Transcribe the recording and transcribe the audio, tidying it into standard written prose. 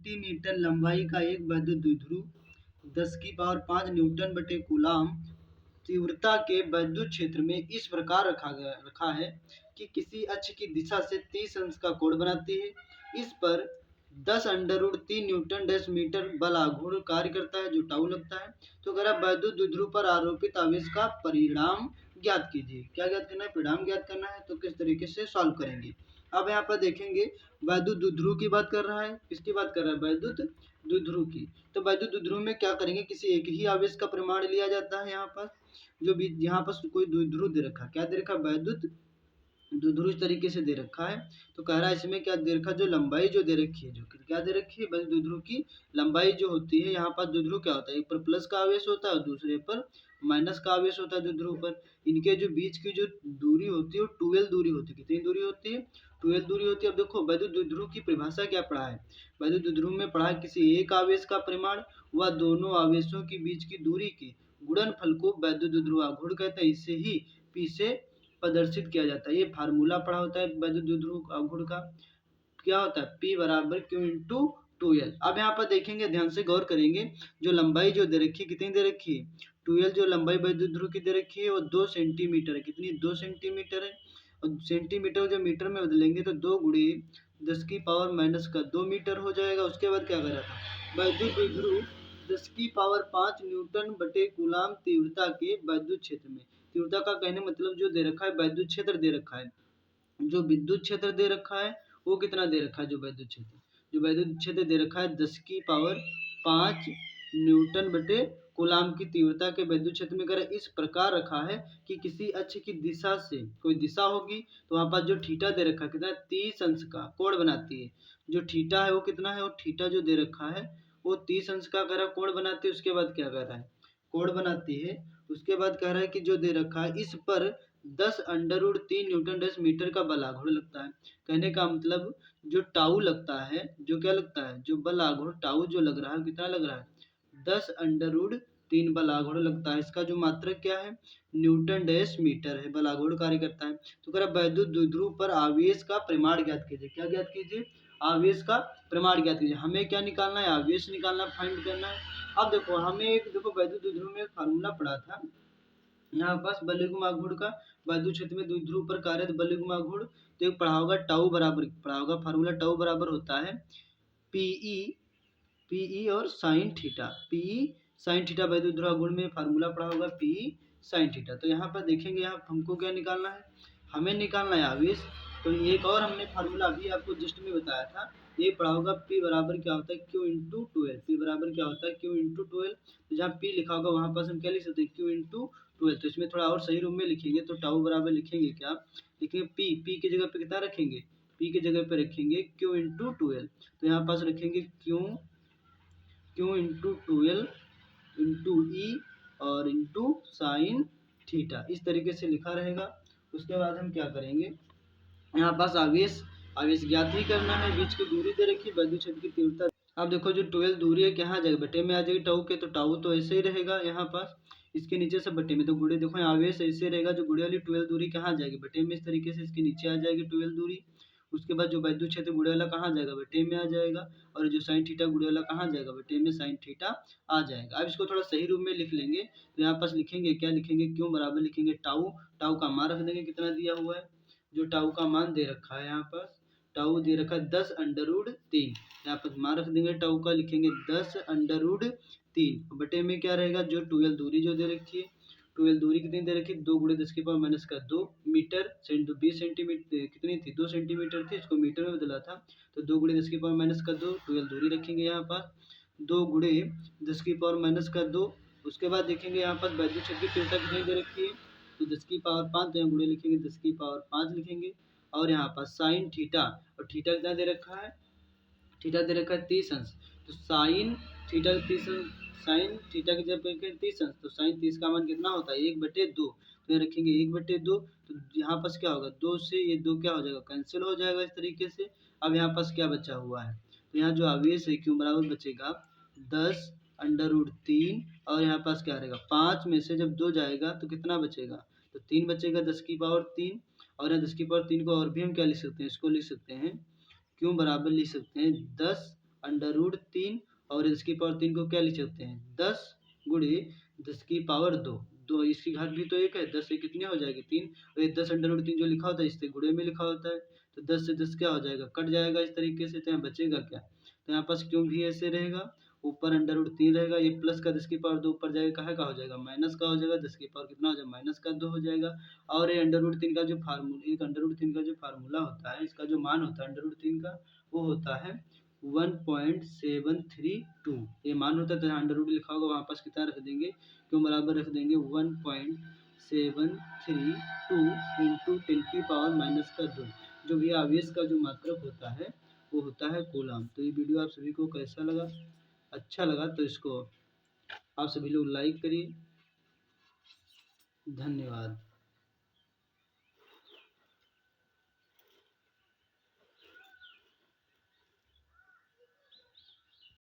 Centimetre लंबाई का एक वैद्युत द्विध्रुव 10 की पावर 5 न्यूटन बटे कूलाम तीव्रता के वैद्युत क्षेत्र में इस प्रकार रखा है कि किसी अक्ष की दिशा से 30 अंश का कोण बनाती है। इस पर 10√3 न्यूटन डैश मीटर बल आघूर्ण कार्य करता है जो टाउ लगता है। तो अगर आप वैद्युत द्विध्रुव पर आरोपित आवेश का परिणाम ज्ञात कीजिए। क्या ज्ञात करना है? परिणाम ज्ञात करना है। तो किस तरीके से सॉल्व करेंगे? अब यहाँ पर देखेंगे वैद्युत द्विध्रुव की बात कर रहा है। किसकी बात कर रहा है? वैद्युत द्विध्रुव की। तो वैद्युत द्विध्रुव में क्या करेंगे? किसी एक ही आवेश का परिमाण लिया जाता है। यहाँ पर जो भी यहाँ पर कोई द्विध्रुव दे रखा है, क्या दे रखा है? वैद्युत द्विध्रुव इस तरीके से दे रखा है। तो कह रहा है इसमें क्या दे रखा है? जो लंबाई जो दे रखी है, जो क्या दे रखी है? वैद्युत द्विध्रुव की लंबाई जो होती है। यहाँ पर द्विध्रुव क्या होता है? एक पर प्लस का आवेश होता है और दूसरे पर माइनस का आवेश होता है द्विध्रुव पर। इनके जो बीच की जो दूरी होती है वो 12 दूरी होती है। कितनी दूरी होती है? 12 दूरी होती है। अब देखो वैद्युत द्विध्रुव की परिभाषा क्या पढ़ा है? वैद्युत द्विध्रुव में पढ़ा है किसी एक आवेश का परिमाण व दोनों आवेशों के बीच की दूरी के गुणनफल को वैद्युत द्विध्रुव आघूर्ण कहते हैं। इसे ही पी से प्रदर्शित किया जाता है। ये फार्मूला पढ़ा होता है वैद्युत द्विध्रुव आघूर्ण का। क्या होता है? P बराबर Q इंटू 2L। अब यहाँ पर देखेंगे, ध्यान से गौर करेंगे, जो लंबाई जो दे रखी है, कितनी दे रखी है? 2L जो लंबाई वैद्युत ध्रुव की दे रखी है वो 2 सेंटीमीटर है। कितनी? 2 सेंटीमीटर है। और सेंटीमीटर जो मीटर में बदलेंगे तो 2 गुणे 10⁻² मीटर हो जाएगा। उसके बाद क्या करा था? वैद्युत द्विध्रुव 10⁻5 न्यूटन बटे कूलाम तीव्रता के वैद्युत क्षेत्र में। तीव्रता का कहने मतलब जो दे रखा है वैद्युत क्षेत्र दे रखा है। जो विद्युत क्षेत्र दे रखा है वो कितना दे रखा है? जो वैद्युत क्षेत्र दे रखा है 10⁻5 न्यूटन बटे कूलाम की तीव्रता के वैद्युत क्षेत्र में अगर इस प्रकार रखा है कि किसी अक्ष की दिशा से कोई दिशा होगी तो वहाँ पर जो थीटा दे रखा है कितना? 30 अंश का कोण बनाती है। जो थीटा है वो कितना है? वो थीटा जो दे रखा है वो 30 अंश का अगर कोण बनाती है। उसके बाद क्या कर रहा है? कोण बनाती है। उसके बाद कह रहा है कि जो दे रखा है इस पर 10√3 न्यूटन डैश मीटर का बल आघूर्ण लगता है। कहने का मतलब जो टाउ लगता है, जो क्या लगता है? जो बल आघूर्ण टाउ जो लग रहा है कितना लग रहा है? 10√3 बल आघूर्ण लगता है। इसका जो मात्रक क्या है? न्यूटन डैश मीटर है। बल आघूर्ण कार्य करता है। तो अगर वैद्युत द्विध्रुव पर आवेश का परिमाण ज्ञात कीजिए। क्या ज्ञात कीजिए? आवेश का परिमाण ज्ञात कीजिए। हमें क्या निकालना है? आवेश निकालना, फाइंड करना है। अब देखो हमें देखो वैद्युत द्विध्रुव में एक फार्मूला पढ़ा था यहाँ पास बलयुग्म आघूर्ण का। वैद्युत क्षेत्र में द्विध्रुव पर कार्यरत बलयुग्म आघूर्ण तो एक पढ़ा होगा टाउ बराबर, पढ़ा होगा फार्मूला टाउ बराबर होता है पीई और sine theta. P E sine theta वैद्युत द्विध्रुव आघूर्ण में फार्मूला पढ़ा होगा पीई साइन थीटा। तो यहाँ पर देखेंगे, यहाँ हमको क्या निकालना है? हमें निकालना है आवेश। तो एक और हमने फार्मूला अभी आपको जस्ट में बताया था, ये पढ़ा होगा P बराबर क्या होता है? Q into 12। P बराबर क्या होता है? Q into 12। तो जहाँ P लिखा होगा वहाँ पर हम क्या लिख सकते हैं? Q into 12। तो इसमें थोड़ा और सही रूप में लिखेंगे तो टाउ बराबर लिखेंगे क्या? लिखेंगे P की जगह पे कितना रखेंगे? P की जगह पे रखेंगे Q इंटू 12। तो यहाँ पास रखेंगे Q इंटू 12 इंटू E और इंटू साइन थीटा। इस तरीके से लिखा रहेगा। उसके बाद हम क्या करेंगे? यहाँ पास आवेश ज्ञात ही करना है। बीच की दूरी दे रखी, वैद्युत क्षेत्र की तीव्रता। अब देखो जो 12 दूरी है कहाँ जाएगा? बटे में आ जाएगी टाउ के। तो टाउ तो ऐसे ही रहेगा यहाँ पास, इसके नीचे से बटे में। तो गुणे देखो आवेश ऐसे रहेगा। जो गुणे वाली 12 दूरी कहाँ जाएगी? बटे में। इस तरीके से इसके नीचे आ जाएगी 12 दूरी। उसके बाद जो वैद्युत क्षेत्र गुणे वाला कहाँ जाएगा? बटे में आ जाएगा। और जो साइन थीटा गुणे वाला कहाँ जाएगा? बटे में साइन थीटा आ जाएगा। अब इसको थोड़ा सही रूप में लिख लेंगे। तो यहाँ पास लिखेंगे क्या? लिखेंगे क्यों बराबर लिखेंगे टाउ। टाउ का मान रख देंगे कितना दिया हुआ है। जो टाउ का मान दे रखा है यहाँ पर टाउ दे रखा है 10√3। यहाँ पर मान रख देंगे टाउ का, लिखेंगे 10√3 बटे में क्या रहेगा? जो 12 दूरी जो दे रखी है, 12 दूरी कितनी दे रखी है? 2 गुणे 10⁻⁻² मीटर 20 सेंटीमीटर कितनी थी? 2 सेंटीमीटर थी। इसको मीटर में बदला था तो 2 गुणे 10⁻⁻²। 12 दूरी रखेंगे यहाँ पर 2 गुणे 10⁻⁻²। उसके बाद देखेंगे यहाँ पर वैद्युत क्षेत्र की तीव्रता कितनी दे रखी है? तो 10⁻5 तो यहाँ गुणे लिखेंगे 10⁻5 लिखेंगे। और यहाँ पर साइन थीटा, और थीटा कितना दे रखा है? थीटा दे रखा है 30 अंश। तो साइन थीटा 30 अंश, साइन थीटा की जब 30 अंश तो साइन 30 का मान कितना होता है? 1/2। तो यहाँ रखेंगे 1/2। तो यहाँ पास क्या होगा? 2 से ये 2 क्या हो जाएगा? कैंसिल हो जाएगा इस तरीके से। अब यहाँ पास क्या बचा हुआ है? तो यहाँ जो आवेश है क्यों बराबर बचेगा 10√3। और यहाँ पास क्या रहेगा? 5 में से जब 2 जाएगा तो कितना बचेगा? तो 3 बचेगा 10⁻3। और यहाँ 10⁻3 को और भी हम क्या लिख सकते हैं? इसको लिख सकते हैं क्यों बराबर लिख सकते हैं 10 अंडर रूट 3 और 10 की पावर 3 को क्या लिख सकते हैं 10 गुणे 10 की पावर 2। दो इसकी घात भी तो एक है, 10 से कितनी हो जाएगी 3, और ये 10 अंडर रूट 3 जो लिखा होता है इससे गुणे में लिखा होता है, तो 10 से 10 क्या हो जाएगा कट जाएगा इस तरीके से, तो यहाँ बचेगा क्या, तो यहाँ पास क्यों भी ऐसे रहेगा, ऊपर अंडर रूट 3 रहेगा, ये प्लस का 10 की पावर 2 ऊपर जाएगा, कहाँ का हो जाएगा माइनस का हो जाएगा, 10 की पावर कितना हो जाएगा -2 हो जाएगा। और ये अंडर रूट 3 का जो फार्मूला, एक अंडर रूट 3 का जो फार्मूला होता है, इसका जो मान होता है अंडर रूट 3 का, वो होता है 1.732। ये मान होता है, तो यहाँ अंडर रूट लिखा होगा वहाँ पास कितना रख देंगे, क्यों बराबर रख देंगे 1.732 इंटू 10 की पावर -2। जो भी आवेश का जो मात्रक होता है वो होता है कूलाम। तो ये वीडियो आप सभी को कैसा लगा, अच्छा लगा तो इसको आप सभी लोग लाइक करिए। धन्यवाद।